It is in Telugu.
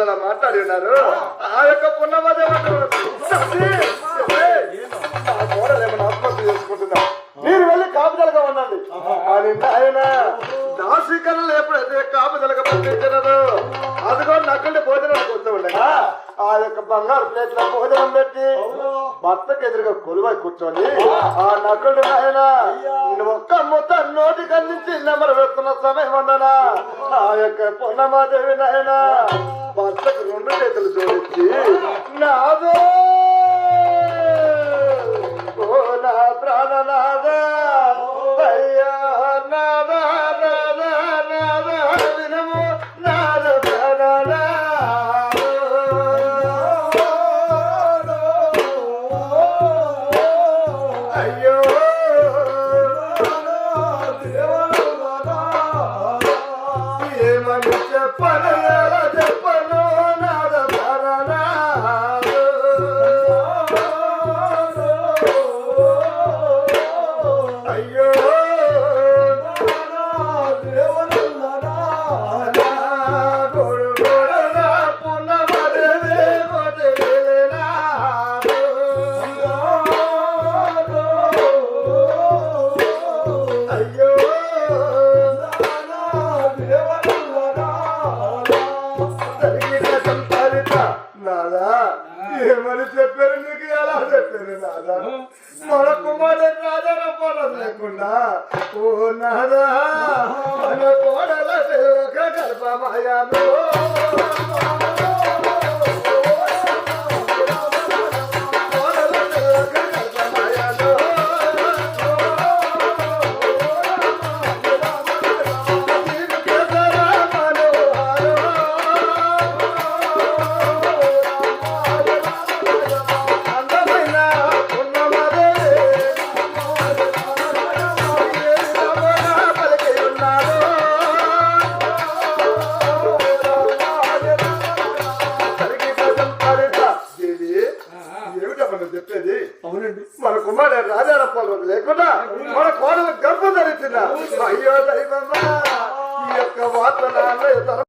అలా మాట్లాడి ఉన్నారు. ఆ యొక్క కోడలేమన్నా ఆత్మహత్య చేసుకుంటున్నా, మీరు వెళ్ళి కాపుదలుగా ఉండండి అని ఆయన దాసీకరణలు ఎప్పుడైతే కాపుదలుగా పంపించినారు, అదిగో నక్కడి భోజనానికి వస్తూ ఉండగా ఆ యొక్క బంగారు ప్లేట్ల భోజనం పెట్టి భర్తకు ఎదురుగా కొలువై కూర్చొని ఆ నకుడు ఆయన ఒక్క ముద్ద నోటికి అందించి నెమరు పెడుతున్న సమయం అన్నానా ఆ యొక్క పొన్నమాదేవి నాయన భర్తకు 2 చేతులు జోడించి నాదో ఓ నా ప్రాణనాదా అయ్యా నాదా నాదా నాదా వినము నాద ప్రాణనా ఏమని చెప్పారు నీకు, ఎలా చెప్పారు నాదా? మన కుమారుడు రాజాన పొలం లేకుండా ఓ నాదా మన కోడల గర్భమాయాను చెప్పేది. అవునండి, మన కుమారుడు రాజాల పొలం లేకుండా మన కోడలు గర్భం ధరించిన అయ్యో దైవమ్మా ఈ యొక్క వార్త